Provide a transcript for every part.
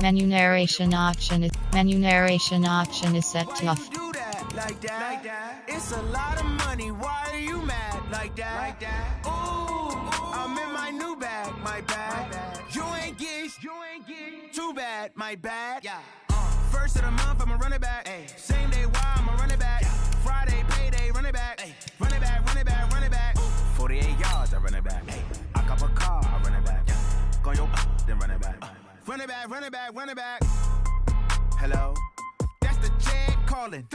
Menu narration option is set to off. Like that. It's a lot of money. Why are you mad like that? Ooh, I'm in my new bag, my bad. You ain't get too bad, my bad. Yeah. First of the month, I'ma run it back. Ay. Same day, why I'ma run it back. Friday, payday, run it back. Ay. Run it back, run it back, run it back. 48 yards, I run it back. Ay. I cop a car, I run it back. Go your then run it back. Run it back, run it back, run it back. Hello? That's the jag calling.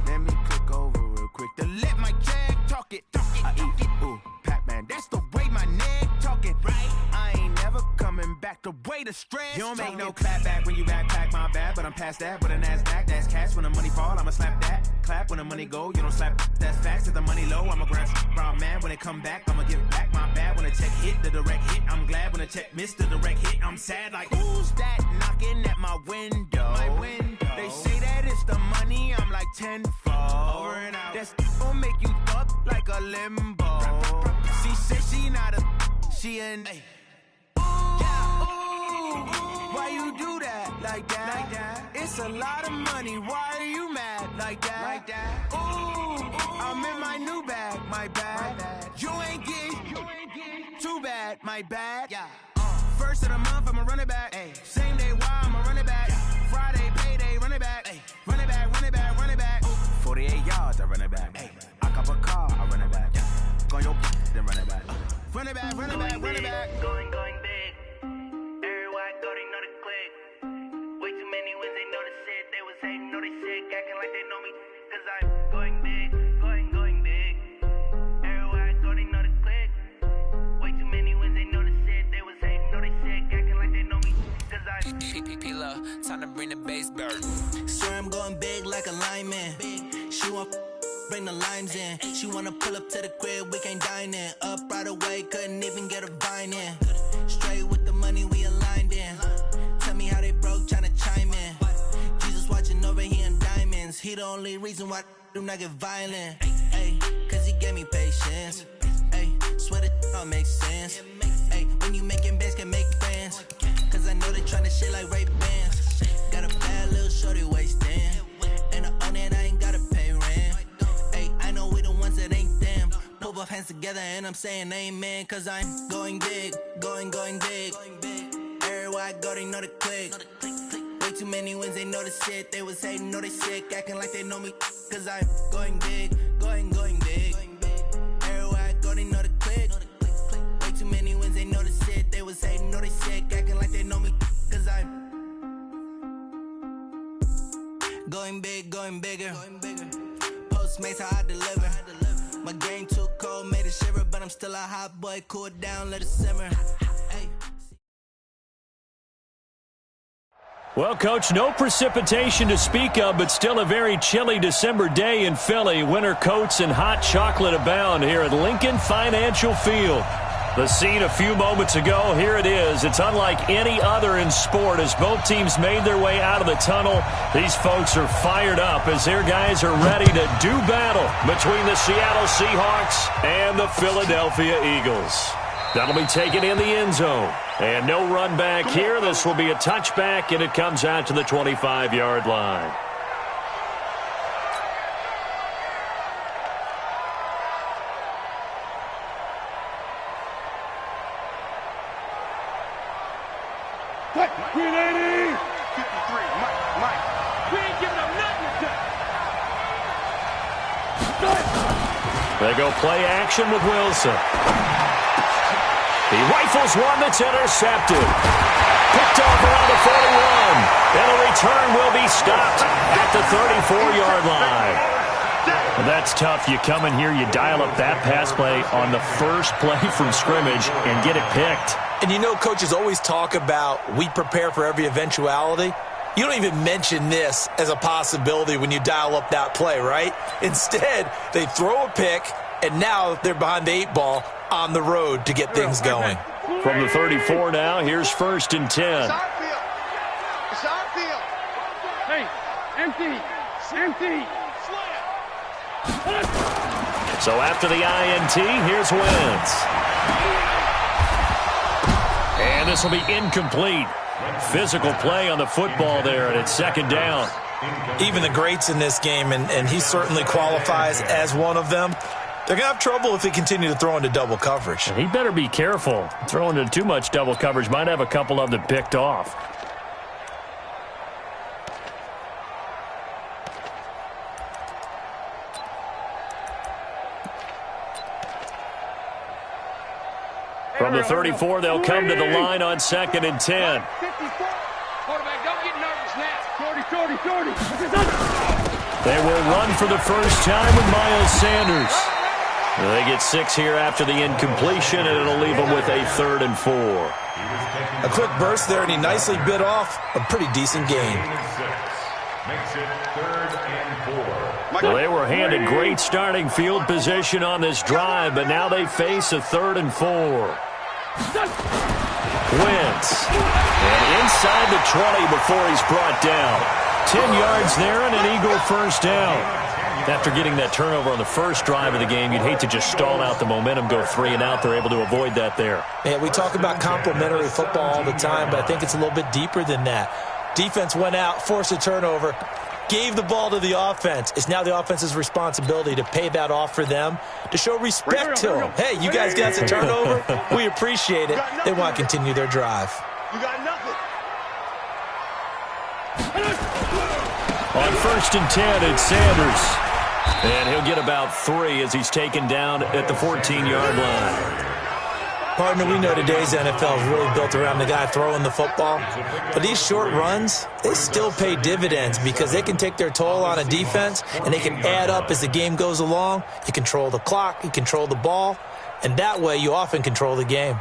Let me click over real quick to let my jag talk it. I eat it, ooh, Pac-Man. That's the way my neck talking, right? I ain't never coming back the way the stress. You don't make no clap back when you backpack, my bad, but I'm past that. With a NASDAQ, that's cash. When the money fall, I'ma slap that. Clap when the money go, you don't slap. That's facts. If the money low, I'ma grab brown man. When it come back, I'ma give back my bad. When the check hit, the direct hit. I'm glad when the check missed the direct hit. I'm sad like, who's that knocking at my window? They say that it's the money, I'm like tenfold. Over and out. That's gon' make you up like a limbo. She said she not a, she an. Ooh, why you do that like that? It's a lot of money. Why are you mad like that? Ooh, I'm in my new bag, my bad. You ain't get too bad, my bad. Yeah. First of the month, I'ma run it back. Ay. Same day, why I'ma run it back. Friday, payday, run it back. Ay. Run it back, run it back, run it back. 48 yards, I run it back. Ay. I cop a car, I run it back. Go your then run it back. Run it back, run it back, run it back. Going big. Everywhere I go, they know the click. Way too many wins, they know the shit. They was hating, know they sick, acting like they know me. Cause I'm going big, going big. Everywhere I go, they know the click. Way too many wins, they know the shit. They was hating, know they sick, acting like they know me. Cause I'm P-P-P-Love, time to bring the bass bird. Swear I'm going big like a lineman. She want bring the limes in. She wanna pull up to the crib, we can't dine in. Up right away, couldn't even get a vine in. Straight with the money we aligned in. Tell me how they broke, tryna chime in. Jesus watching over here in diamonds. He the only reason why do not get violent. Ay, cause he gave me patience. Ay, swear that all makes sense. Ay, when you making bands can make friends. Cause I know they tryna shit like Ray Bans. Got a bad little shorty wasting. And I own it, I ain't gotta pay rent. Ay, I know we the ones that ain't them. Pull both hands together and I'm saying amen. Cause I'm going big, going big. Everywhere I go, they know the click. Way too many wins, they know the shit. They was hating, know they sick, acting like they know me. Cause I'm going big, going big. Everywhere I go, they know the click. Way too many wins, they know the shit. They was hating, know they sick, acting like they know me. Cause I'm going big, going bigger. Postmates how I deliver. My game too cold, made it shiver, but I'm still a hot boy. Cool it down, let it simmer. Hey. Well, Coach, no precipitation to speak of, but still a very chilly December day in Philly. Winter coats and hot chocolate abound here at Lincoln Financial Field. The scene a few moments ago, here it is. It's unlike any other in sport as both teams made their way out of the tunnel. These folks are fired up as their guys are ready to do battle between the Seattle Seahawks and the Philadelphia Eagles. That'll be taken in the end zone. And no run back here. This will be a touchback, and it comes out to the 25-yard line. Green 80! 53, Mike. We ain't giving up nothing today. They go play action with Wilson. He rifles one that's intercepted. Picked off around the 41. And a return will be stopped at the 34-yard line. Well, that's tough. You come in here, you dial up that pass play on the first play from scrimmage and get it picked. And you know, coaches always talk about we prepare for every eventuality. You don't even mention this as a possibility when you dial up that play, right? Instead, they throw a pick, and now they're behind the 8 ball on the road to get things going. From the 34 now, here's 1st and 10. It's our field. Hey, empty. So after the INT, here's Wentz. And this will be incomplete. Physical play on the football there, and it's second down. Even the greats in this game, and he certainly qualifies as one of them, they're going to have trouble if they continue to throw into double coverage. He better be careful. Throwing into too much double coverage might have a couple of them picked off. From the 34, they'll come to the line on 2nd and 10. Quarterback, don't get nervous now. 40. They will run for the first time with Miles Sanders. They get 6 here after the incompletion, and it'll leave them with a 3rd and 4. A quick burst there, and he nicely bit off a pretty decent gain. Makes it 3rd and 4. Well, they were handed great starting field position on this drive, but now they face a 3rd and 4. Wentz. And inside the 20 before he's brought down. 10 yards there and an Eagle first down. After getting that turnover on the first drive of the game, you'd hate to just stall out the momentum, go 3 and out. They're able to avoid that there. Yeah, we talk about complementary football all the time, but I think it's a little bit deeper than that. Defense went out, forced a turnover, gave the ball to the offense. It's now the offense's responsibility to pay that off for them, to show respect to them. Hey, you guys got the turnover. We appreciate it. They want to continue their drive. You got nothing. On 1st and 10, it's Sanders. And he'll get about 3 as he's taken down at the 14-yard line. Partner, we know today's NFL is really built around the guy throwing the football. But these short runs, they still pay dividends because they can take their toll on a defense, and they can add up as the game goes along. You control the clock, you control the ball, and that way you often control the game.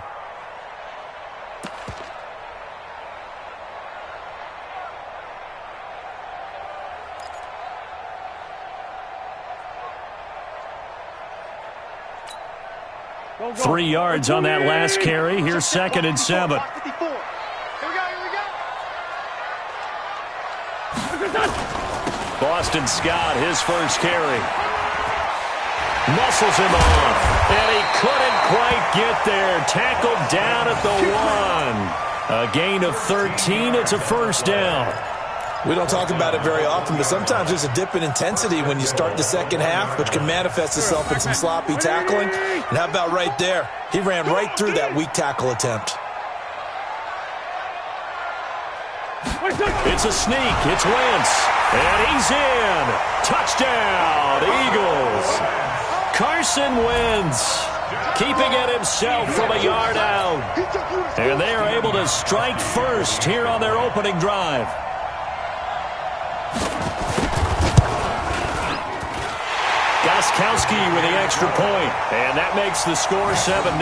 Go. 3 yards on that last carry. Here's 2nd and 7. Boston Scott, his first carry. Muscles him off, and he couldn't quite get there. Tackled down at the 1. A gain of 13. It's a first down. We don't talk about it very often, but sometimes there's a dip in intensity when you start the second half, which can manifest itself in some sloppy tackling. And how about right there? He ran right through that weak tackle attempt. It's a sneak. It's Wentz. And he's in. Touchdown, Eagles. Carson Wentz keeping it himself from a yard out. And they are able to strike first here on their opening drive. Gostkowski with the extra point, and that makes the score 7-0.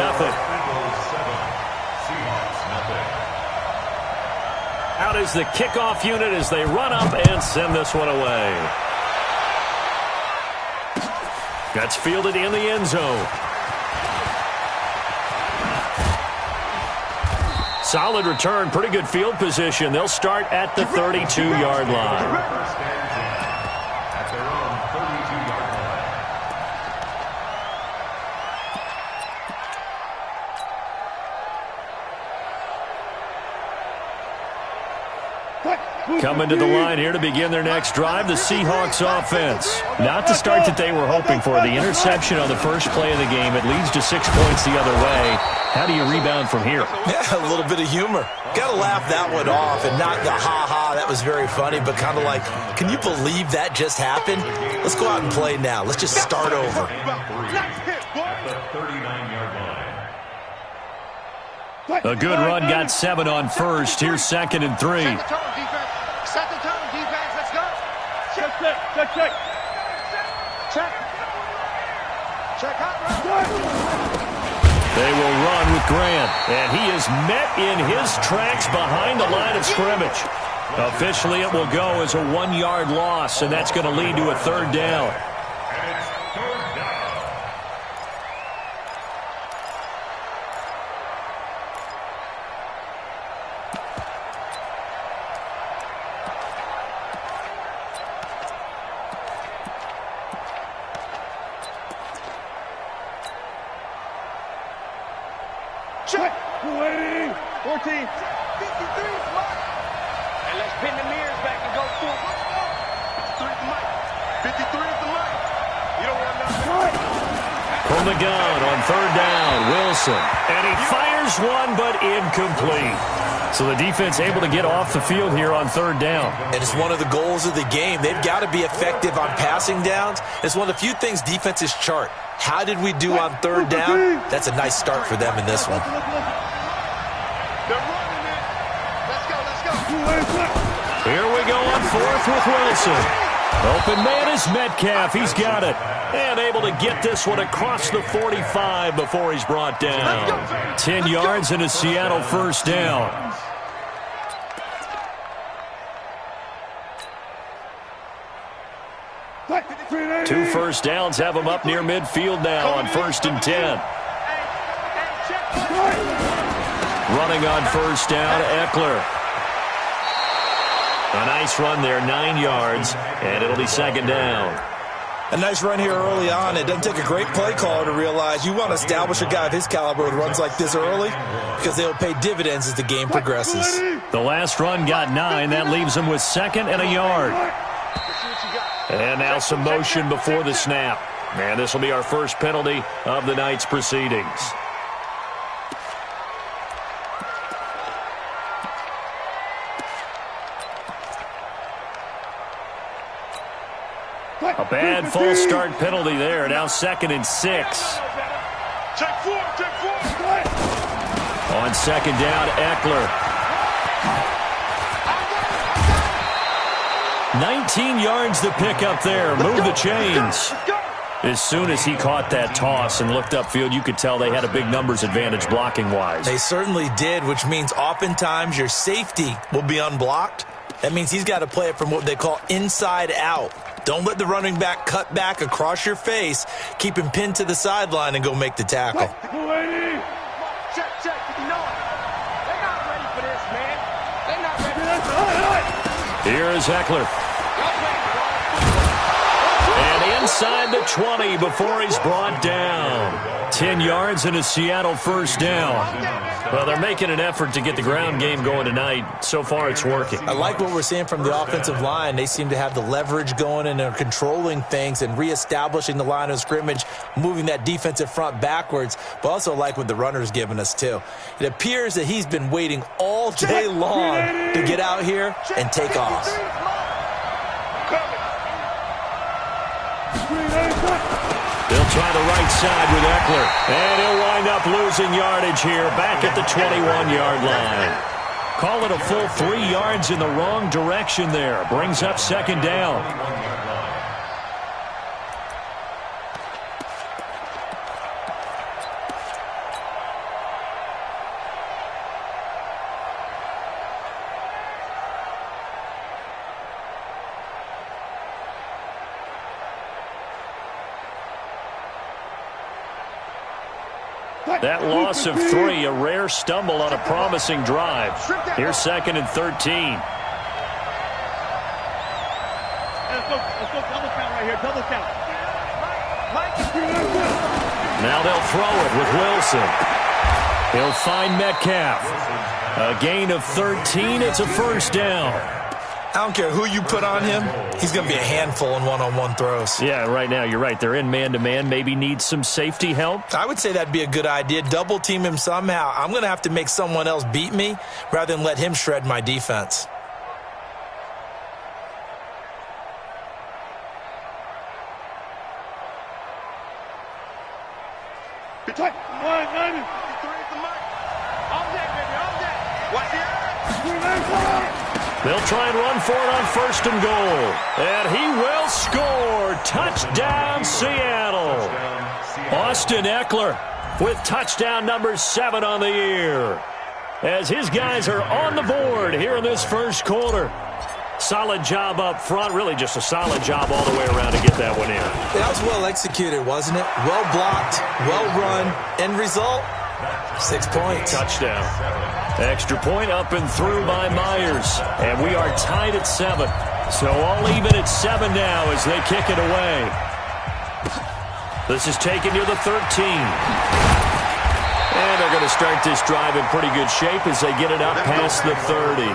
Out is the kickoff unit as they run up and send this one away. That's fielded in the end zone. Solid return, pretty good field position. They'll start at the 32-yard line. Coming to the line here to begin their next drive, the Seahawks offense. Not the start that they were hoping for. The interception on the first play of the game, it leads to 6 points the other way. How do you rebound from here? Yeah, a little bit of humor. Got to laugh that one off and not the ha-ha, that was very funny, but kind of like, can you believe that just happened? Let's go out and play now. Let's just start over. A good run, got 7 on first. Here's 2nd and 3. Set the tone, defense. Let's go. Check. They will run with Grant, and he is met in his tracks behind the line of scrimmage. Officially, it will go as a 1-yard loss, and that's going to lead to a 3rd down. Check. 280. 14. 53. And let's pin the mirrors back and go full. 53 is the mic. 53 is the mic. You don't want nothing. From the gun on third down, Wilson. And he fires one, but incomplete. So the defense able to get off the field here on third down. And it's one of the goals of the game. They've got to be effective on passing downs. It's one of the few things defenses chart. How did we do on third down? That's a nice start for them in this one. They're running it. Let's go, let's go. Here we go on fourth with Wilson. Open man is Metcalf. He's got it. And able to get this one across the 45 before he's brought down. 10 yards and a Seattle first down. Two first downs have him up near midfield now on 1st and 10. Running on first down, Eckler. A nice run there, 9 yards, and it'll be second down. A nice run here early on. It doesn't take a great play caller to realize you want to establish a guy of his caliber with runs like this early because they'll pay dividends as the game progresses. The last run got 9. That leaves him with 2nd and a yard. And now some motion before the snap. And this will be our first penalty of the night's proceedings. A bad false start penalty there. Now 2nd and 6. Check four. On 2nd down, Eckler. 19 yards to pick up there. Move the chains. As soon as he caught that toss and looked upfield, you could tell they had a big numbers advantage blocking-wise. They certainly did, which means oftentimes your safety will be unblocked. That means he's got to play it from what they call inside out. Don't let the running back cut back across your face. Keep him pinned to the sideline and go make the tackle. Check. You know it. They're not ready for this, man. They're not ready for this. Here is Eckler. And inside the 20 before he's brought down. 10 yards and a Seattle first down. Well, they're making an effort to get the ground game going tonight. So far, it's working. I like what we're seeing from the offensive line. They seem to have the leverage going and they're controlling things and reestablishing the line of scrimmage, moving that defensive front backwards, but also like what the runner's giving us, too. It appears that he's been waiting all day long to get out here and take off. They'll try the right side with Eckler. And he'll wind up losing yardage here back at the 21-yard line. Call it a full 3 yards in the wrong direction there. Brings up 2nd down. That loss of 3, a rare stumble on a promising drive. Here's 2nd and 13. Let's go double count right here, double count. Now they'll throw it with Wilson. He'll find Metcalf. A gain of 13, it's a first down. I don't care who you put on him. He's going to be a handful in one-on-one throws. Yeah, right now, you're right. They're in man-to-man. Maybe need some safety help. I would say that'd be a good idea. Double team him somehow. I'm going to have to make someone else beat me rather than let him shred my defense. Between 190. 53 is the mark. All that, baby, all that. Watch the They'll try and run for it on 1st and goal. And he will score. Touchdown, Seattle. Austin Eckler with touchdown number 7 on the year. As his guys are on the board here in this first quarter. Solid job up front. Really just a solid job all the way around to get that one in. That was well executed, wasn't it? Well blocked, well run. End result, 6 points. Touchdown. Extra point up and through by Myers. And we are tied at 7. So all even at 7 now as they kick it away. This is taken near the 13. And they're going to start this drive in pretty good shape as they get it up past the 30.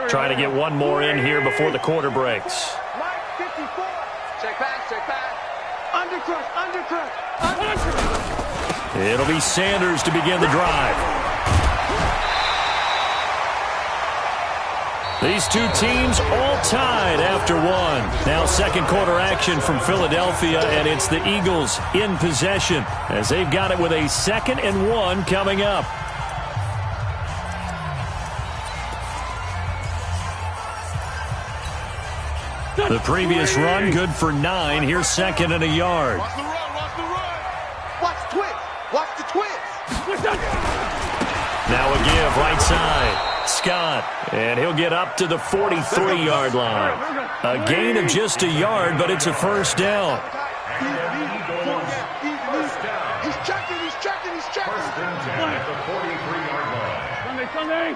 Trying to get one more in here before the quarter breaks. Mike, 54. Check pass, check pass. Undercrush. It'll be Sanders to begin the drive. These two teams all tied after one. Now second quarter action from Philadelphia, and it's the Eagles in possession as they've got it with a 2nd and 1 coming up. The previous run good for 9. Here's 2nd and a yard. Watch the run. Watch the twist. Watch the twist. Now a give right side. Scott, and he'll get up to the 43-yard line. A gain of just a yard, but it's a first down. He's checking. First and 10 at the 43-yard line. Sunday.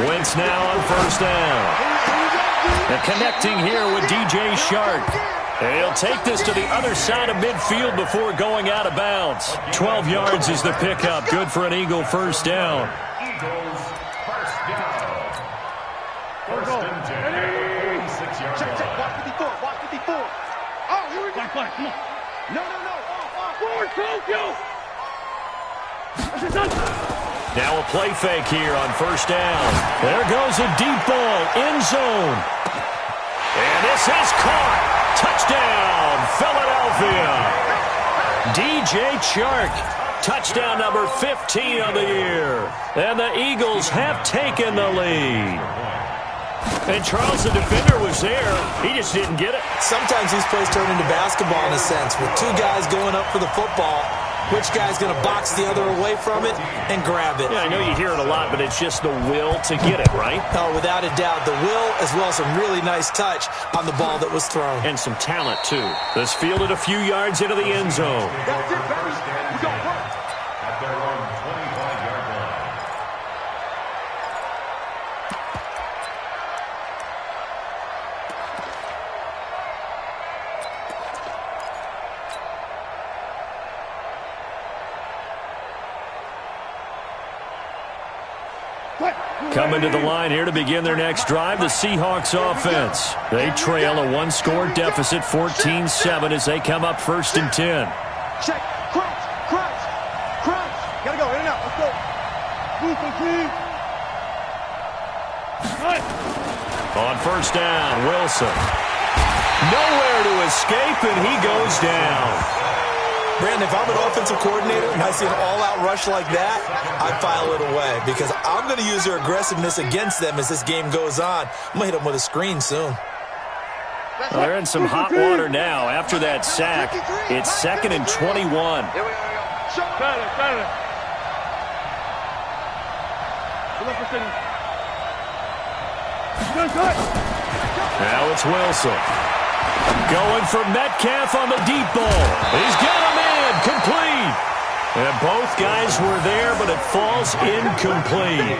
Wentz now on first down. And connecting here with DJ Shark. And he'll take this to the other side of midfield before going out of bounds. 12 yards is the pickup. Good for an Eagle first down. Eagles first down. First and 10 at the 46-yard line. Check. Watch 54. Oh, here we go. Come on. No. Forward, Tokyo. Now a play fake here on first down. There goes a deep ball, end zone. And this is caught. Touchdown, Philadelphia. DJ Chark. Touchdown number 15 of the year. And the Eagles have taken the lead. And Charles, the defender, was there. He just didn't get it. Sometimes these plays turn into basketball in a sense, with two guys going up for the football. Which guy's going to box the other away from it and grab it? Yeah, I know you hear it a lot, but it's just the will to get it, right? Oh, without a doubt. The will, as well as some really nice touch on the ball that was thrown. And some talent, too. This fielded a few yards into the end zone. That's it, baby. We go work. At their own 25-yard line. Coming to the line here to begin their next drive, the Seahawks offense. They trail a one-score deficit, 14-7, as they come up 1st and 10. Check. Crunch. Gotta go. In and out. Let's go. Move, team. On first down, Wilson. Nowhere to escape, and he goes down. Brandon, if I'm an offensive coordinator and I see an all-out rush like that, I file it away because I'm going to use their aggressiveness against them as this game goes on. I'm going to hit them with a screen soon. Well, they're in some hot water now. After that sack, it's 2nd and 21. Here we go. Got it. Now it's Wilson. Going for Metcalf on the deep ball. He's got him in. Complete. And both guys were there, but it falls incomplete.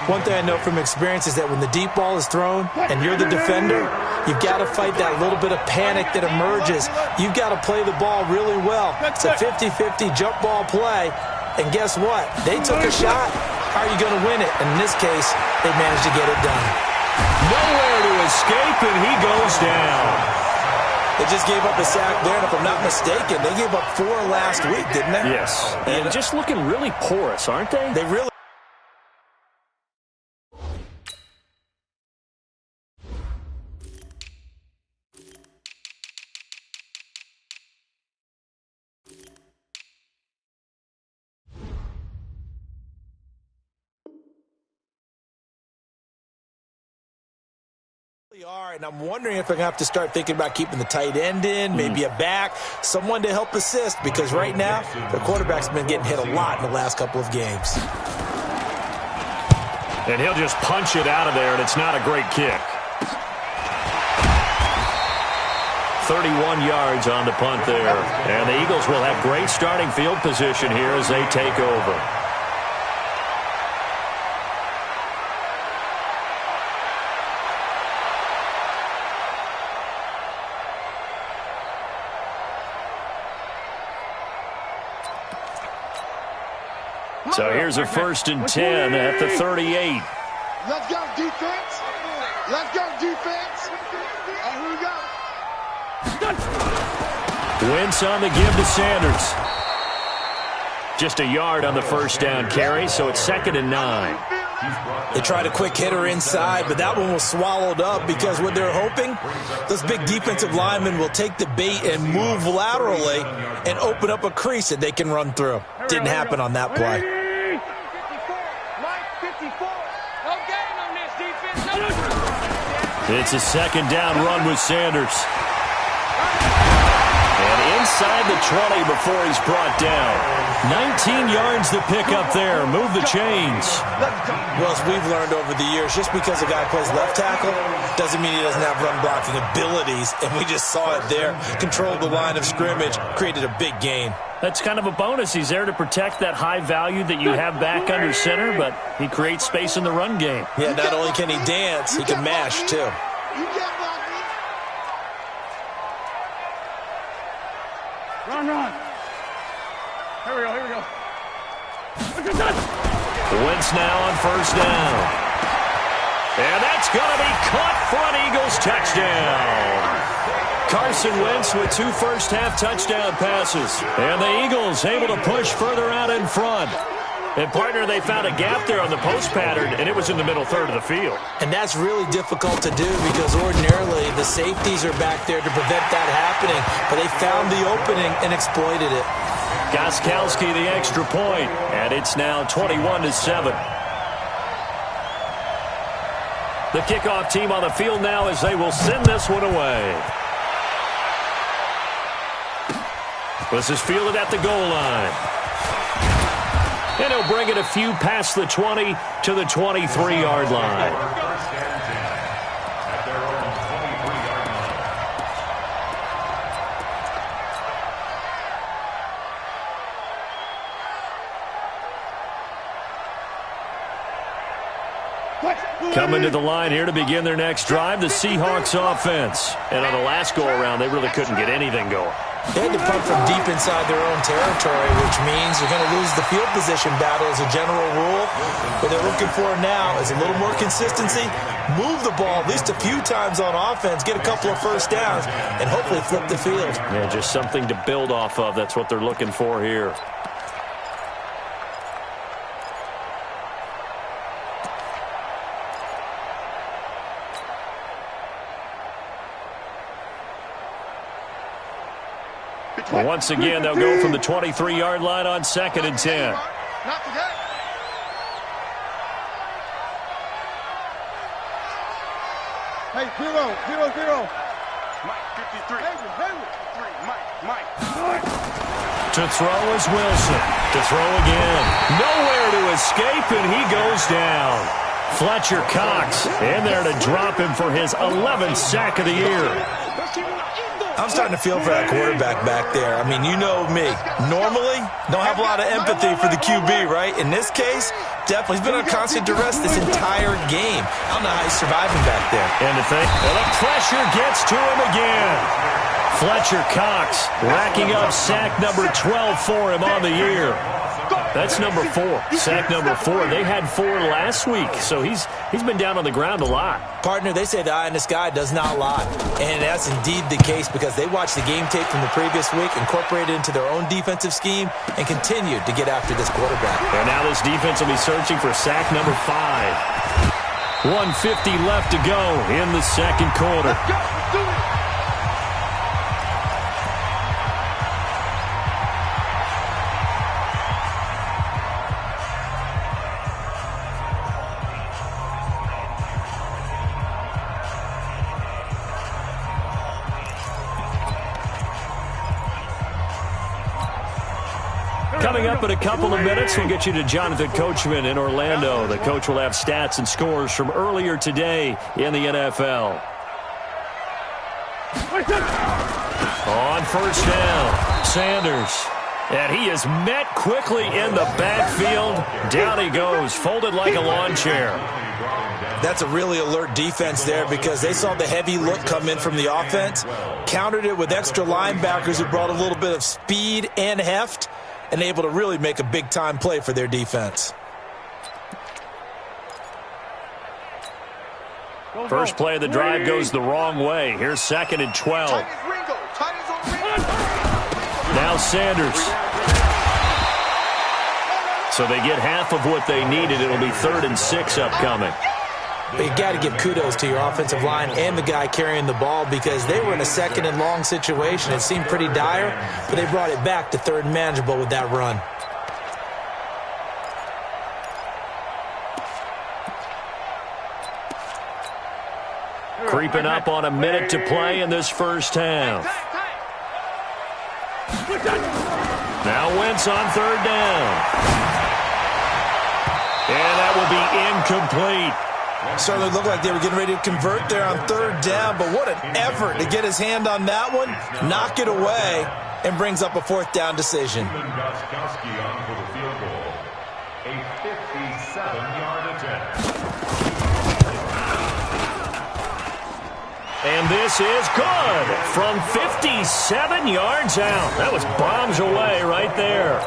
One thing I know from experience is that when the deep ball is thrown and you're the defender, you've got to fight that little bit of panic that emerges. You've got to play the ball really well. It's a 50-50 jump ball play. And guess what? They took a shot. How are you going to win it? And in this case, they managed to get it done. Nowhere to escape, and he goes down. They just gave up a sack there, and if I'm not mistaken, they gave up 4 last week, didn't they? Yes. And just looking really porous, aren't they? They really. Are, and I'm wondering if they're going to have to start thinking about keeping the tight end in, maybe a back, someone to help assist, because right now, their quarterback's been getting hit a lot in the last couple of games. And he'll just punch it out of there, and it's not a great kick. 31 yards on the punt there. And the Eagles will have great starting field position here as they take over. So here's a 1st and 10 at the 38. Let's go, defense. Let's go, defense. Here we go. Wentz on the give to Sanders. Just a yard on the 1st down carry, so it's 2nd and 9. They tried a quick hitter inside, but that one was swallowed up because what they're hoping, those big defensive linemen will take the bait and move laterally and open up a crease that they can run through. Didn't happen on that play. It's a 2nd down run with Sanders. And inside the 20 before he's brought down. 19 yards to pick up there. Move the chains. Well, as we've learned over the years, just because a guy plays left tackle doesn't mean he doesn't have run blocking abilities. And we just saw it there. Controlled the line of scrimmage, created a big gain. That's kind of a bonus. He's there to protect that high value that you have back under center, but he creates space in the run game. Yeah, not only can he dance, he can mash too. Run. Here we go. Wentz now on 1st down. And that's going to be caught for an Eagles touchdown. Carson Wentz with 2 first-half touchdown passes. And the Eagles able to push further out in front. And, partner, they found a gap there on the post pattern, and it was in the middle third of the field. And that's really difficult to do because ordinarily the safeties are back there to prevent that happening. But they found the opening and exploited it. Gostkowski the extra point, and it's now 21-7. The kickoff team on the field now as they will send this one away. This is fielded at the goal line. And he'll bring it a few past the 20 to the 23-yard line. Coming to the line here to begin their next drive, the Seahawks offense. And on the last go-around, they really couldn't get anything going. They had to punt from deep inside their own territory, which means you're going to lose the field position battle as a general rule. What they're looking for now is a little more consistency, move the ball at least a few times on offense, get a couple of first downs, and hopefully flip the field. Yeah, just something to build off of. That's what they're looking for here. Well, once again, they'll go from the 23-yard line on 2nd and 10. Not today. Hey, 0. Mike, 53. Mike. To throw is Wilson. To throw again. Nowhere to escape, and he goes down. Fletcher Cox in there to drop him for his 11th sack of the year. I'm starting to feel for that quarterback back there. I mean, you know me. Normally, don't have a lot of empathy for the QB, right? In this case, definitely. He's been on constant duress this entire game. I don't know how he's surviving back there. And the pressure gets to him again. Fletcher Cox racking up sack number 12 for him on the year. That's number 4. Sack number 4. They had 4 last week, so he's been down on the ground a lot. Partner, they say the eye in the sky does not lie. And that's indeed the case because they watched the game tape from the previous week, incorporated it into their own defensive scheme, and continued to get after this quarterback. And now this defense will be searching for sack number 5. 1:50 left to go in the second quarter. Coming up in a couple of minutes, we'll get you to Jonathan Coachman in Orlando. The coach will have stats and scores from earlier today in the NFL. On 1st down, Sanders. And he is met quickly in the backfield. Down he goes, folded like a lawn chair. That's a really alert defense there because they saw the heavy look come in from the offense, countered it with extra linebackers who brought a little bit of speed and heft, and able to really make a big-time play for their defense. First play of the drive goes the wrong way. Here's 2nd and 12. Now Sanders. So they get half of what they needed. It'll be 3rd and 6 upcoming. But you got to give kudos to your offensive line and the guy carrying the ball because they were in a 2nd and long situation. It seemed pretty dire, but they brought it back to 3rd and manageable with that run. Creeping up on a minute to play in this first half. Now Wentz on 3rd down. And that will be incomplete. Certainly looked like they were getting ready to convert there on 3rd down, but what an effort to get his hand on that one, knock it away, and brings up a 4th down decision. Gostkowski on for the field goal. A 57-yard attempt. And this is good from 57 yards out. That was bombs away right there.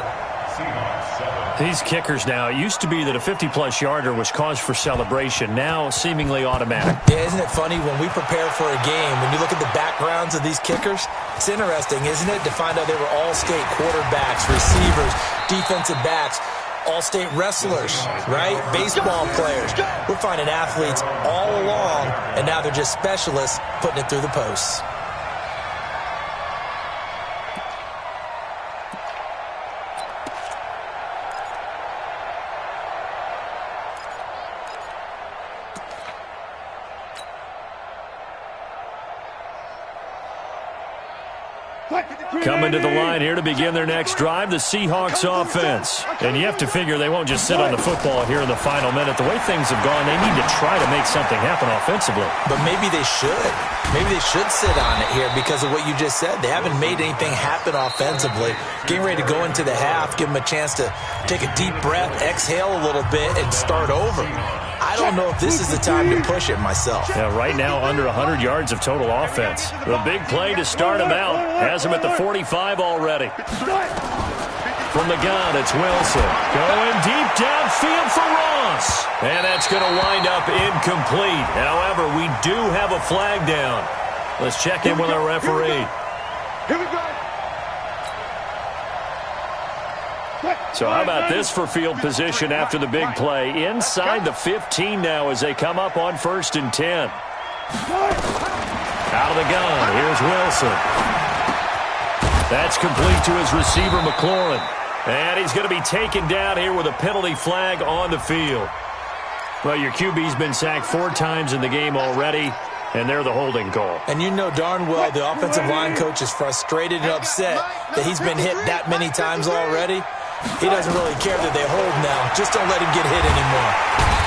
These kickers now, it used to be that a 50-plus yarder was cause for celebration. Now seemingly automatic. Yeah, isn't it funny when we prepare for a game, when you look at the backgrounds of these kickers, it's interesting, isn't it, to find out they were all-state quarterbacks, receivers, defensive backs, all-state wrestlers, right? Baseball players. We're finding athletes all along, and now they're just specialists putting it through the posts. Coming to the line here to begin their next drive, the Seahawks offense. And you have to figure they won't just sit on the football here in the final minute. The way things have gone, they need to try to make something happen offensively. But maybe they should. Maybe they should sit on it here because of what you just said. They haven't made anything happen offensively. Getting ready to go into the half, give them a chance to take a deep breath, exhale a little bit, and start over. I don't know if this is the time to push it myself. Yeah, right now under 100 yards of total offense. The big play to start him out. Has him at the 45 already. From the gun, it's Wilson. Going deep downfield for Ross. And that's going to wind up incomplete. However, we do have a flag down. Let's check in with our referee. Here we go. So how about this for field position after the big play? Inside the 15 now as they come up on 1st and 10. Out of the gun, here's Wilson. That's complete to his receiver, McLaurin. And he's going to be taken down here with a penalty flag on the field. Well, your QB's been sacked 4 times in the game already, and they're the holding call. And you know darn well the offensive line coach is frustrated and upset that he's been hit that many times already. He doesn't really care that they hold now. Just don't let him get hit anymore.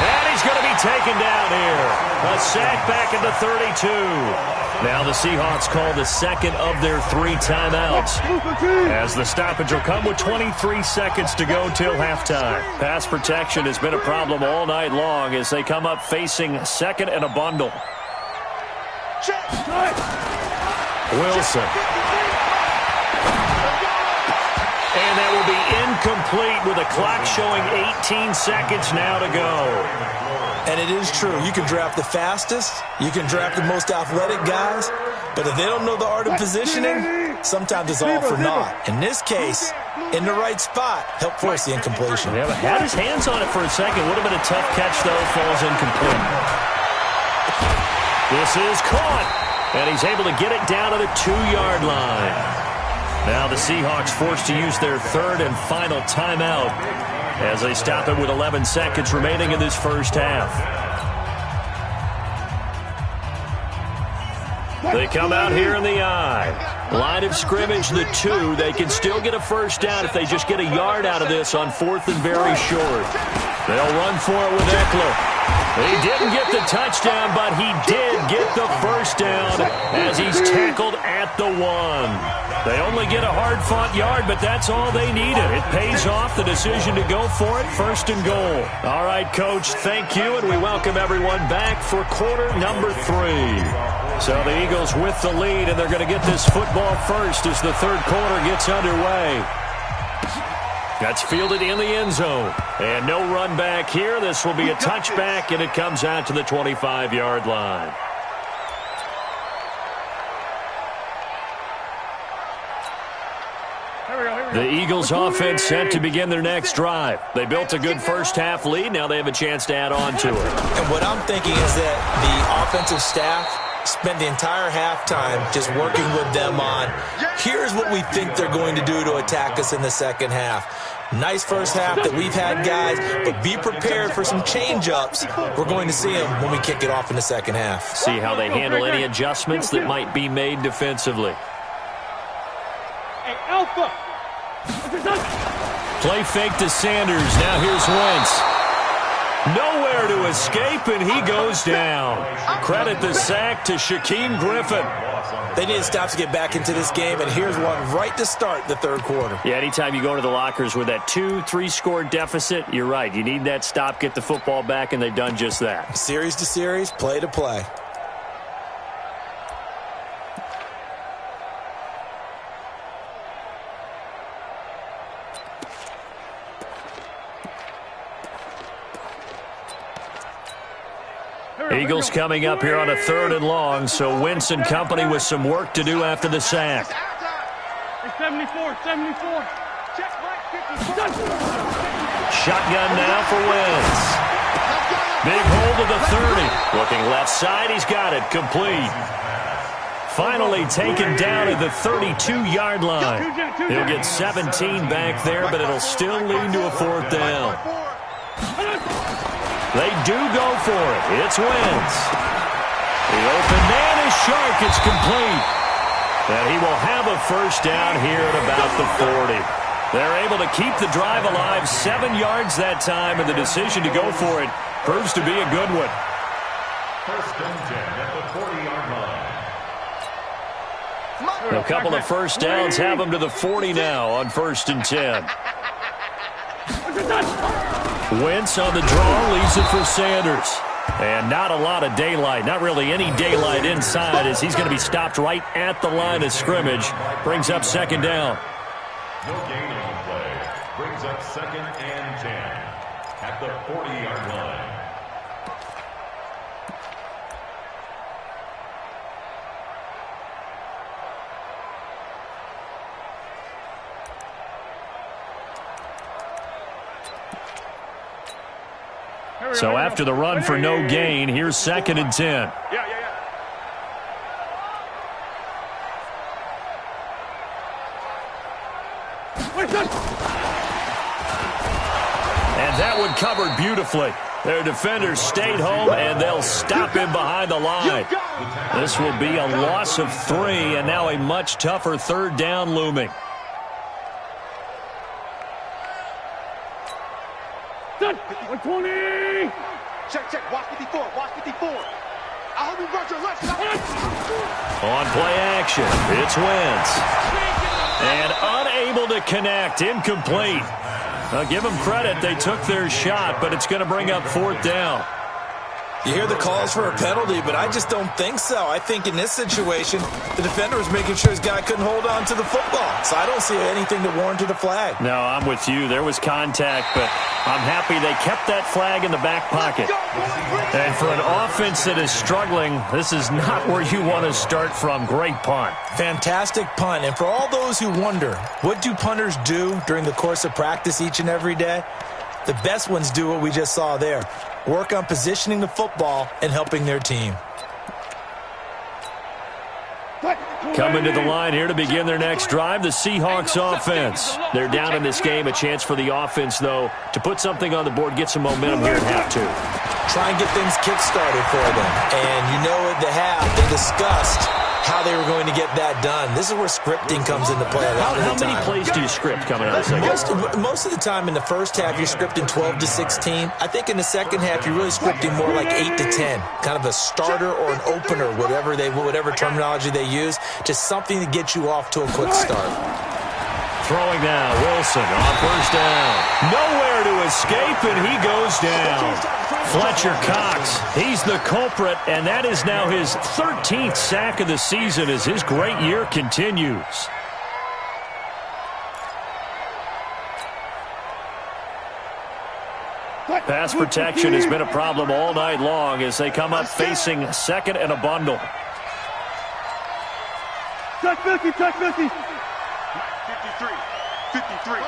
And he's going to be taken down here. A sack back at the 32. Now the Seahawks call the 2nd of their 3 timeouts, as the stoppage will come with 23 seconds to go till halftime. Pass protection has been a problem all night long as they come up facing 2nd and a bundle. Wilson. And that will be incomplete with a clock showing 18 seconds now to go. And it is true. You can draft the fastest. You can draft the most athletic guys. But if they don't know the art of positioning, sometimes it's all for naught. In this case, in the right spot, helped force the incompletion. Yeah, but had his hands on it for a second. Would have been a tough catch, though. Falls incomplete. This is caught. And he's able to get it down to the 2-yard line. Now the Seahawks forced to use their 3rd and final timeout as they stop it with 11 seconds remaining in this first half. They come out here in the I. Line of scrimmage, the 2. They can still get a first down if they just get a yard out of this on 4th and very short. They'll run for it with Eckler. He didn't get the touchdown, but he did get the first down as he's tackled at the 1. They only get a hard-fought yard, but that's all they needed. It pays off the decision to go for it, 1st and goal. All right, Coach, thank you, and we welcome everyone back for quarter number 3. So the Eagles with the lead, and they're going to get this football first as the 3rd quarter gets underway. That's fielded in the end zone. And no run back here. This will be a touchback, and it comes out to the 25-yard line. The Eagles offense set to begin their next drive. They built a good first-half lead. Now they have a chance to add on to it. And what I'm thinking is that the offensive staff spent the entire halftime just working with them on, here's what we think they're going to do to attack us in the second half. Nice first half that we've had, guys, but be prepared for some change-ups. We're going to see them when we kick it off in the second half. See how they handle any adjustments that might be made defensively. Hey, Alpha! Play fake to Sanders. Now here's Wentz. Nowhere to escape, and he goes down. Credit the sack to Shaquem Griffin. They need to stop to get back into this game, and here's one right to start the third quarter. Yeah, anytime you go to the lockers with that 2-3 score deficit, you're right. You need that stop, get the football back, and they've done just that. Series to series, play to play. Eagles coming up here on a 3rd and long, so Wentz and company with some work to do after the sack. 74. Check right 54. Shotgun now for Wentz. Big hold of the 30. Looking left side, he's got it. Complete. Finally taken down at the 32-yard line. He'll get 17 back there, but it'll still lead to a 4th down. They do go for it. It's Wentz. The open man is Shark. It's complete. And he will have a first down here at about the 40. They're able to keep the drive alive, 7 yards that time, and the decision to go for it proves to be a good one. 1st and 10 at the 40-yard line. A couple of first downs have them to the 40 now on 1st and 10. Wentz on the draw, leaves it for Sanders. And not a lot of daylight, not really any daylight inside, as he's going to be stopped right at the line of scrimmage. Brings up 2nd down. No gain on the play. Brings up 2nd and 10 at the 40-yard line. So after the run for no gain, here's 2nd and 10. And that one covered beautifully. Their defenders stayed home, and they'll stop him behind the line. This will be a loss of 3, and now a much tougher 3rd down looming. Done. 120. Check. Watch 54. I hope you brought your left side. On play action, it's Wentz. And unable to connect, incomplete. I'll give them credit, they took their shot, but it's going to bring up 4th down. You hear the calls for a penalty, but I just don't think so. I think in this situation, the defender was making sure his guy couldn't hold on to the football. So I don't see anything that warranted a flag. No, I'm with you. There was contact, but I'm happy they kept that flag in the back pocket. And for an offense that is struggling, this is not where you want to start from. Great punt. Fantastic punt. And for all those who wonder, what do punters do during the course of practice each and every day? The best ones do what we just saw there. Work on positioning the football and helping their team. Coming to the line here to begin their next drive, the Seahawks offense. They're down in this game. A chance for the offense, though, to put something on the board, get some momentum here at half 2. Try and get things kick-started for them. And you know at the half, they discussed how they were going to get that done. This is where scripting comes into play a lot of the time. How many plays do you script coming out of the second? Most of the time in the first half, you're scripting 12 to 16. I think in the second half, you're really scripting more like 8 to 10. Kind of a starter or an opener, whatever terminology they use. Just something to get you off to a quick start. Throwing now, Wilson on 1st down. Nowhere to escape, and he goes down. Fletcher Cox, he's the culprit, and that is now his 13th sack of the season as his great year continues. Pass protection has been a problem all night long as they come up facing second and a bundle. Check 50, check 50. 53, 53.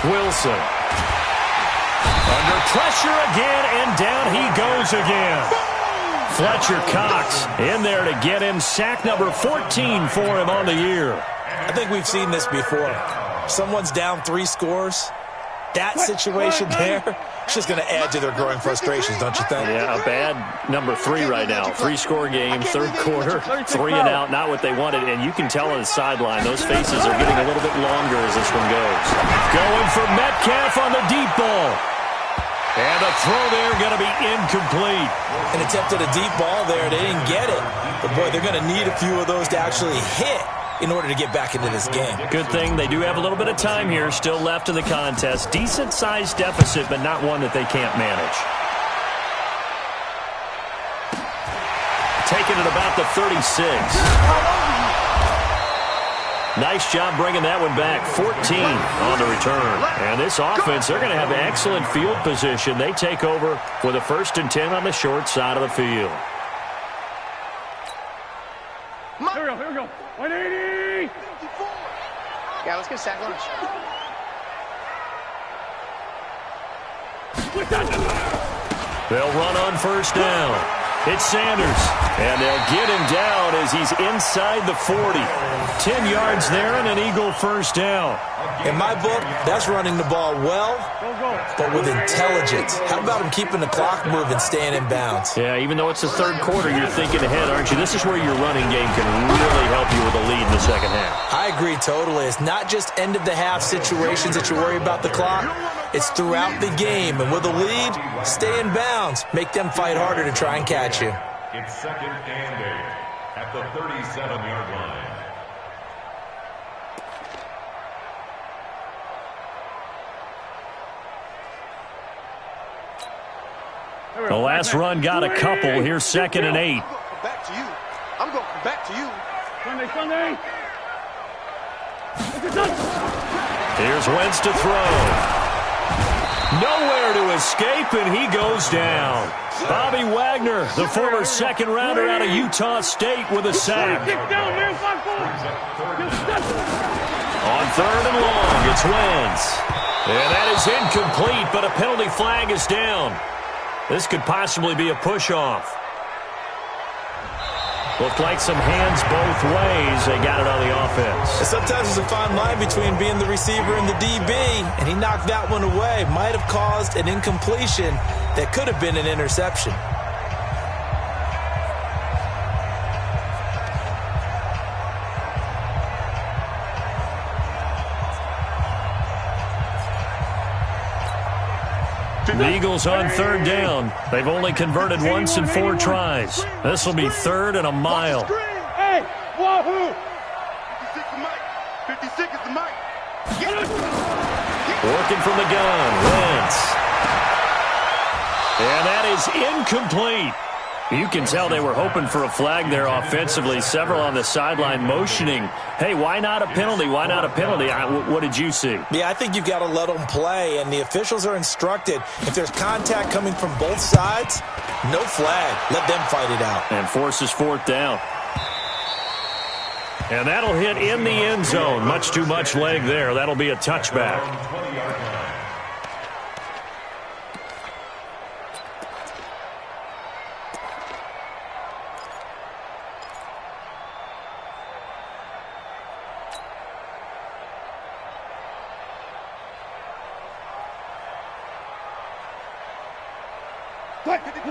Wilson. Under pressure again, and down he goes again. Fletcher Cox in there to get him sack number 14 for him on the year. I think we've seen this before. Someone's down 3 scores. That situation there, it's just going to add to their growing frustrations, don't you think? Yeah, a bad number 3 right now. 3-score game, third quarter, 3 and out, not what they wanted. And you can tell on the sideline, those faces are getting a little bit longer as this one goes. Going for Metcalf on the deep ball. And the throw there going to be incomplete. An attempt at a deep ball there. They didn't get it. But, boy, they're going to need a few of those to actually hit in order to get back into this game. Good thing they do have a little bit of time here still left in the contest. Decent-sized deficit, but not one that they can't manage. Taking it about the 36. Nice job bringing that one back. 14 on the return. And this offense, they're going to have excellent field position. They take over with a 1st and 10 on the short side of the field. Here we go. 180. Yeah, let's get sack lunch. They'll run on 1st down. It's Sanders, and they'll get him down as he's inside the 40. 10 yards there and an Eagle 1st down. In my book, that's running the ball well, but with intelligence. How about him keeping the clock moving, staying in bounds? Yeah, even though it's the third quarter, you're thinking ahead, aren't you? This is where your running game can really help you with a lead in the second half. I agree totally. It's not just end-of-the-half situations that you worry about the clock. It's throughout the game. And with a lead, stay in bounds. Make them fight harder to try and catch you. It's 2nd and 8 at the 37-yard line. The last run got a couple. Here's 2nd and 8. Back to you. I'm going back to you. Sunday. Here's Wentz to throw. Nowhere to escape, and he goes down. Bobby Wagner, the former 2nd-rounder out of Utah State, with a sack. On 3rd and long, it's Wentz. And that is incomplete, but a penalty flag is down. This could possibly be a push-off. Looked like some hands both ways. They got it on the offense. Sometimes there's a fine line between being the receiver and the DB, and he knocked that one away. Might have caused an incompletion that could have been an interception. The Eagles on 3rd down. They've only converted once in 4 tries. This will be 3rd and a mile. Hey, wahoo! 56 is the mic. Working from the gun, Wentz. And that is incomplete. You can tell they were hoping for a flag there offensively. Several on the sideline motioning, hey, why not a penalty? Why not a penalty? What did you see? Yeah, I think you've got to let them play, and the officials are instructed. If there's contact coming from both sides, no flag. Let them fight it out. And forces 4th down. And that'll hit in the end zone. Much too much leg there. That'll be a touchback.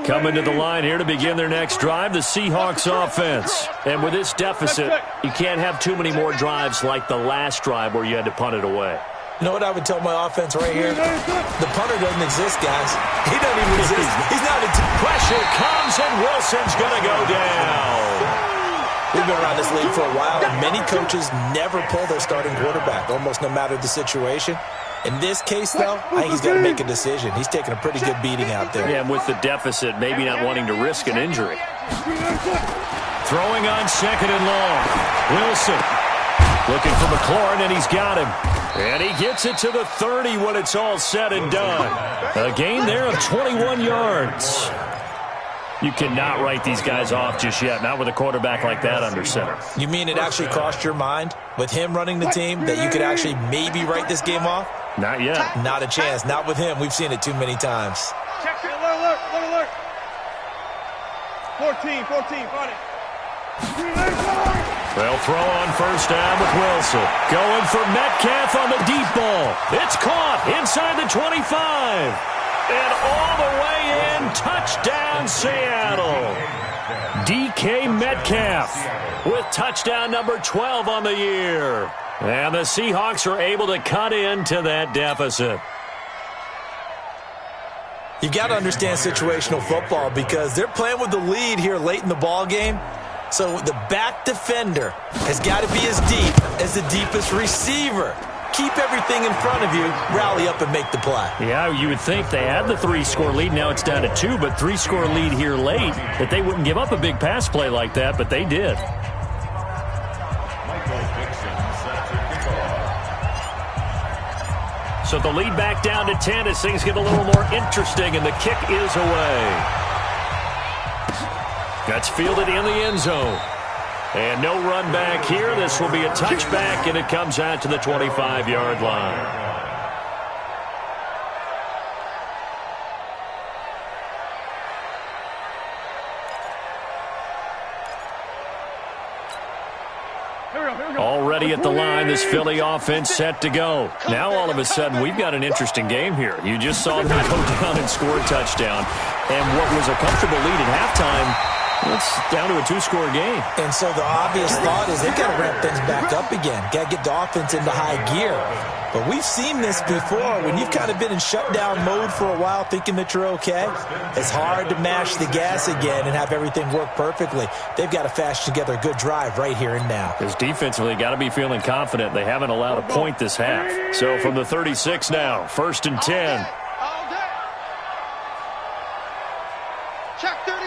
Coming to the line here to begin their next drive, the Seahawks offense. And with this deficit, you can't have too many more drives like the last drive where you had to punt it away. You know what I would tell my offense right here? The punter doesn't exist, guys. He doesn't even exist. He's not a pressure comes, and Wilson's going to go down. We've been around this league for a while, and many coaches never pull their starting quarterback, almost no matter the situation. In this case, though, I think he's got to make a decision. He's taking a pretty good beating out there. Yeah, and with the deficit, maybe not wanting to risk an injury. Throwing on 2nd and long. Wilson. Looking for McLaurin, and he's got him. And he gets it to the 30 when it's all said and done. A gain there of 21 yards. You cannot write these guys off just yet, not with a quarterback like that under center. You mean it actually crossed your mind with him running the team that you could actually maybe write this game off? Not yet. Not a chance. Not with him. We've seen it too many times. Check it. Alert. 14, got it. They'll throw on first down with Wilson. Going for Metcalf on the deep ball. It's caught inside the 25. And all the way in, touchdown Seattle. DK Metcalf with touchdown number 12 on the year. And the Seahawks are able to cut into that deficit. You've got to understand situational football because they're playing with the lead here late in the ball game. So the back defender has got to be as deep as the deepest receiver. Keep everything in front of you, rally up and make the play. Yeah, you would think they had the 3-score lead. Now it's down to 2, but 3-score lead here late, that they wouldn't give up a big pass play like that, but they did. So the lead back down to 10 as things get a little more interesting, and the kick is away. That's fielded in the end zone. And no run back here. This will be a touchback, and it comes out to the 25-yard line. Already at the line, this Philly offense set to go. Now all of a sudden, we've got an interesting game here. You just saw them go down and score a touchdown. And what was a comfortable lead at halftime, it's down to a 2-score game. And so the obvious thought is they've got to ramp things back up again. Got to get the offense into high gear. But we've seen this before. When you've kind of been in shutdown mode for a while thinking that you're okay, it's hard to mash the gas again and have everything work perfectly. They've got to fashion together a good drive right here and now. Because defensively, got to be feeling confident. They haven't allowed a point this half. So from the 36 now, 1st and 10. Check 31.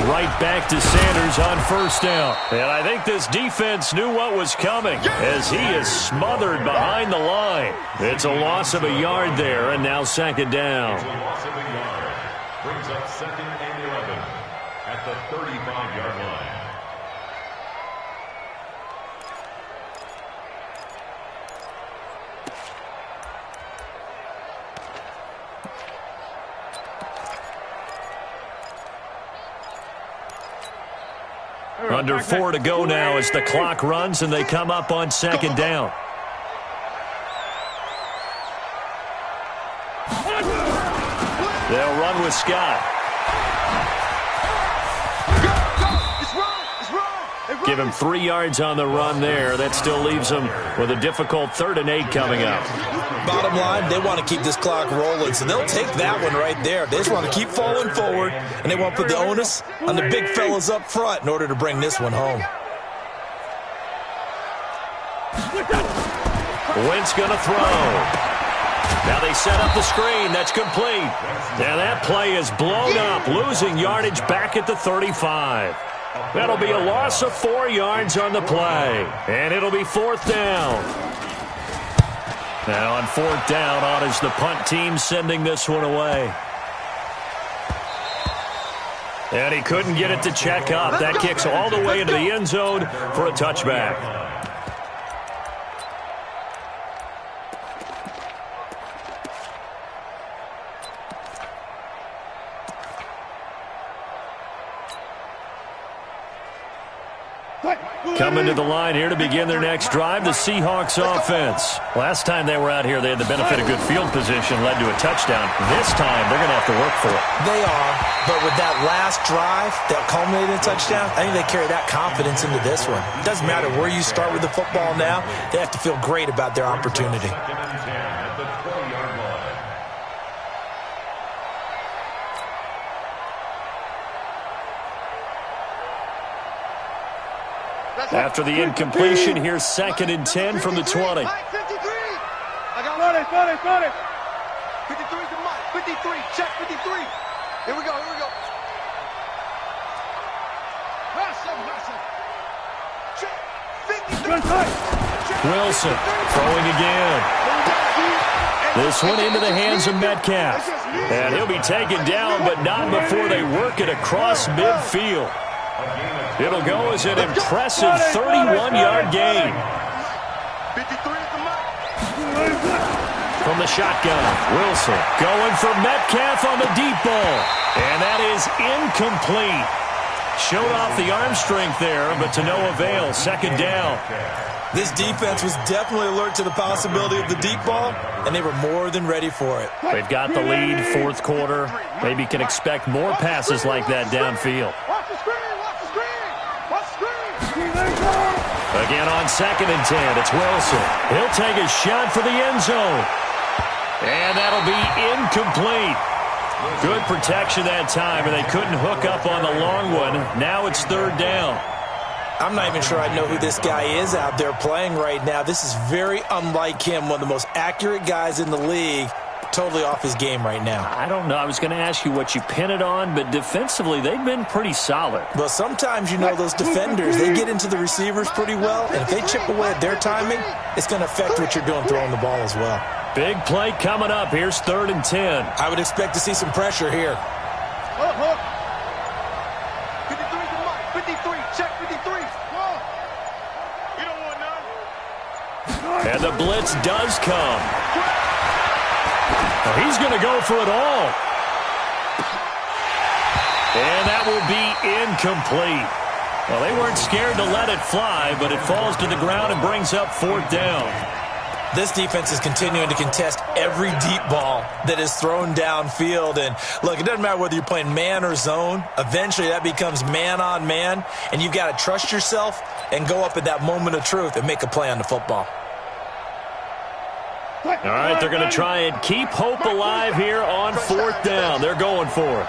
Right back to Sanders on first down. And I think this defense knew what was coming as he is smothered behind the line. It's a loss of a yard there, and now 2nd down. It's a loss of a yard. Brings up 2nd and 11 at the 35-yard line. Under 4 to go now as the clock runs and they come up on 2nd down. They'll run with Scott. Give him 3 yards on the run there. That still leaves them with a difficult 3rd and 8 coming up. Bottom line, they want to keep this clock rolling, so they'll take that one right there. They just want to keep falling forward, and they want to put the onus on the big fellas up front in order to bring this one home. Wentz going to throw. Now they set up the screen. That's complete. Now that play is blown up, losing yardage back at the 35. That'll be a loss of 4 yards on the play. And it'll be 4th down. Now on 4th down, on is the punt team sending this one away. And he couldn't get it to check up. That kicks all the way into the end zone for a touchback. Coming to the line here to begin their next drive, the Seahawks offense. Last time they were out here, they had the benefit of good field position, led to a touchdown. This time, they're going to have to work for it. They are, but with that last drive that culminated in a touchdown, I think they carry that confidence into this one. It doesn't matter where you start with the football now. They have to feel great about their opportunity. 2nd and 10 at the 20-yard line. After the incompletion, here's 2nd and 10 from the 20. 53. I got it. 53 to Mike. 53. Check 53. Here we go. Wilson throwing again. This one into the hands of Metcalf. And he'll be taken down, but not before they work it across midfield. It'll go as an impressive 31-yard gain. From the shotgun, Wilson going for Metcalf on the deep ball. And that is incomplete. Showed off the arm strength there, but to no avail. Second down. This defense was definitely alert to the possibility of the deep ball, and they were more than ready for it. They've got the lead, fourth quarter. Maybe can expect more passes like that downfield. Again on 2nd and 10, it's Wilson. He'll take a shot for the end zone. And that'll be incomplete. Good protection that time, and they couldn't hook up on the long one. Now it's 3rd down. I'm not even sure I know who this guy is out there playing right now. This is very unlike him, one of the most accurate guys in the league. Totally off his game right now. I don't know. I was going to ask you what you pin it on, but defensively, they've been pretty solid. Well, sometimes, you know, those defenders, they get into the receivers pretty well, and if they chip away at their timing, it's going to affect what you're doing throwing the ball as well. Big play coming up. Here's 3rd and 10. I would expect to see some pressure here. 53, check 53. You don't want none. And the blitz does come. Well, he's going to go for it all. And that will be incomplete. Well, they weren't scared to let it fly, but it falls to the ground and brings up 4th down. This defense is continuing to contest every deep ball that is thrown downfield. And, look, it doesn't matter whether you're playing man or zone. Eventually, that becomes man-on-man, and you've got to trust yourself and go up at that moment of truth and make a play on the football. All right, they're going to try and keep hope alive here on 4th down. They're going for it.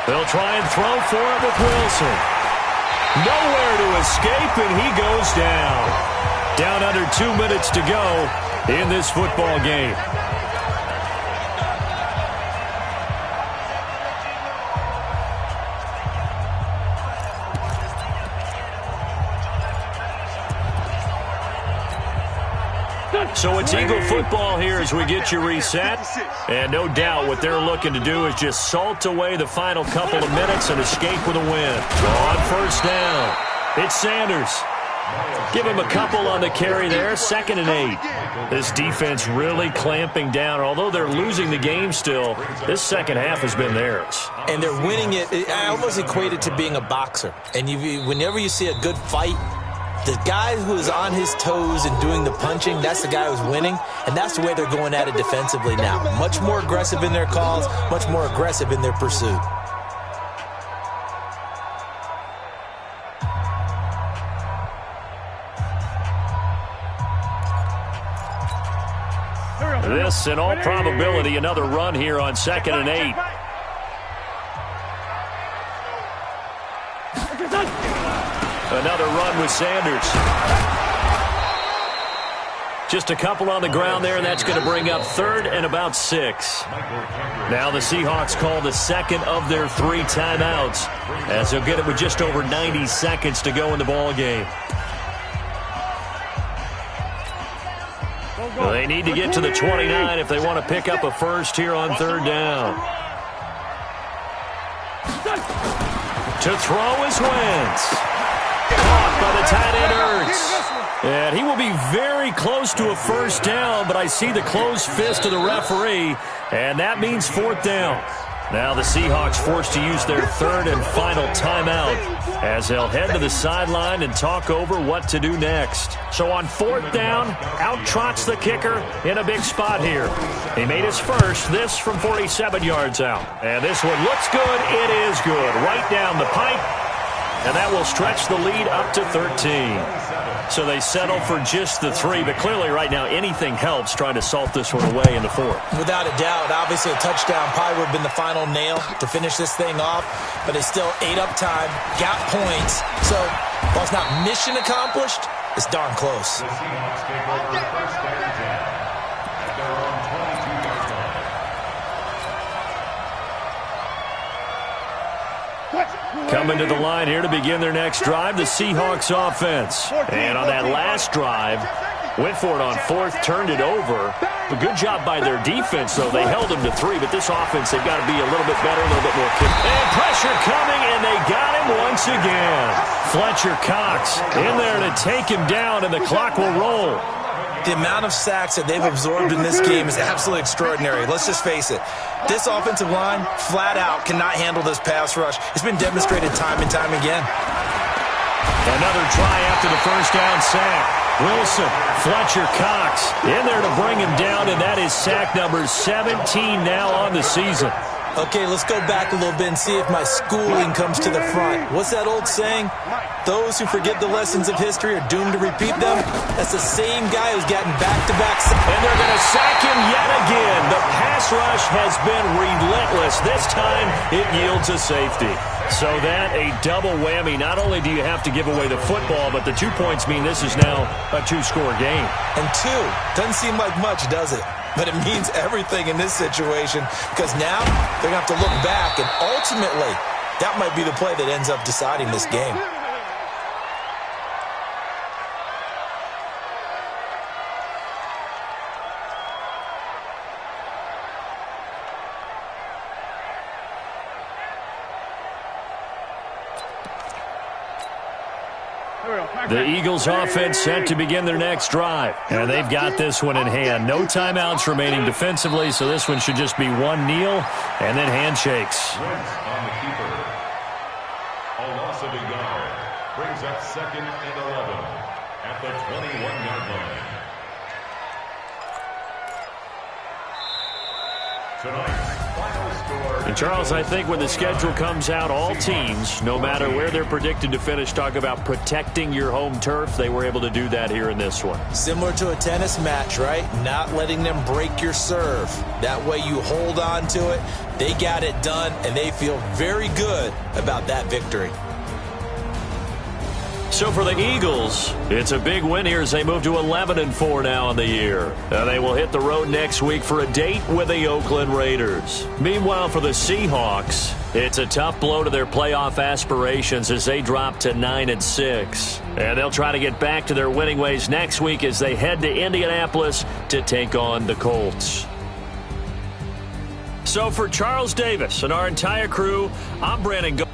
They'll try and throw for it with Wilson. Nowhere to escape, and he goes down. Down under 2 minutes to go in this football game. So it's Eagle football here as we get you reset. And no doubt what they're looking to do is just salt away the final couple of minutes and escape with a win. On 1st down, it's Sanders. Give him a couple on the carry there, 2nd and 8. This defense really clamping down. Although they're losing the game still, this second half has been theirs. And they're winning it. I almost equate it to being a boxer. And whenever you see a good fight, the guy who is on his toes and doing the punching, that's the guy who's winning, and that's the way they're going at it defensively now. Much more aggressive in their calls, much more aggressive in their pursuit. This, in all probability, another run here on 2nd and 8. Another run with Sanders. Just a couple on the ground there, and that's going to bring up 3rd and about 6. Now the Seahawks call the 2nd of their 3 timeouts, as they'll get it with just over 90 seconds to go in the ball game. Well, they need to get to the 29 if they want to pick up a first here on 3rd down. To throw is Wentz. Caught by the tight end, Ertz. And he will be very close to a first down, but I see the closed fist of the referee, and that means 4th down. Now the Seahawks forced to use their 3rd and final timeout as they'll head to the sideline and talk over what to do next. So on 4th down, out trots the kicker in a big spot here. He made his first, this from 47 yards out. And this one looks good. It is good. Right down the pipe. And that will stretch the lead up to 13. So they settle for just the 3, but clearly right now anything helps trying to salt this one away in the 4th. Without a doubt, obviously a touchdown probably would have been the final nail to finish this thing off, but they still ate up time, got points. So while it's not mission accomplished, it's darn close. The Seahawks take over 1st and 10. on 22-yard line. Coming to the line here to begin their next drive, the Seahawks offense. And on that last drive, went for it on fourth, turned it over. A good job by their defense, though. They held them to 3, but this offense, they've got to be a little bit better, a little bit more kick. And pressure coming, and they got him once again. Fletcher Cox in there to take him down, and the clock will roll. The amount of sacks that they've absorbed in this game is absolutely extraordinary. Let's just face it. This offensive line, flat out, cannot handle this pass rush. It's been demonstrated time and time again. Another try after the first down sack. Wilson, Fletcher Cox in there to bring him down, and that is sack number 17 now on the season. Okay, let's go back a little bit and see if my schooling comes to the front. What's that old saying? Those who forget the lessons of history are doomed to repeat them. That's the same guy who's gotten back-to-back. And they're going to sack him yet again. The pass rush has been relentless. This time, it yields a safety. So that, a double whammy. Not only do you have to give away the football, but the 2 points mean this is now a 2-score game. And 2 doesn't seem like much, does it? But it means everything in this situation, because now they're going to have to look back, and ultimately, that might be the play that ends up deciding this game. The Eagles offense set to begin their next drive. And they've got this one in hand. No timeouts remaining defensively, so this one should just be one kneel and then handshakes. Wentz on the keeper. A loss of a yard. Brings up 2nd and 11 at the 21-yard line. Tonight's final score. And Charles, I think when the schedule comes out, all teams, no matter where they're predicted to finish, talk about protecting your home turf. They were able to do that here in this one. Similar to a tennis match, right? Not letting them break your serve. That way you hold on to it. They got it done, and they feel very good about that victory. So for the Eagles, it's a big win here as they move to 11-4 now in the year. And they will hit the road next week for a date with the Oakland Raiders. Meanwhile, for the Seahawks, it's a tough blow to their playoff aspirations as they drop to 9-6. And they'll try to get back to their winning ways next week as they head to Indianapolis to take on the Colts. So for Charles Davis and our entire crew, I'm Brandon.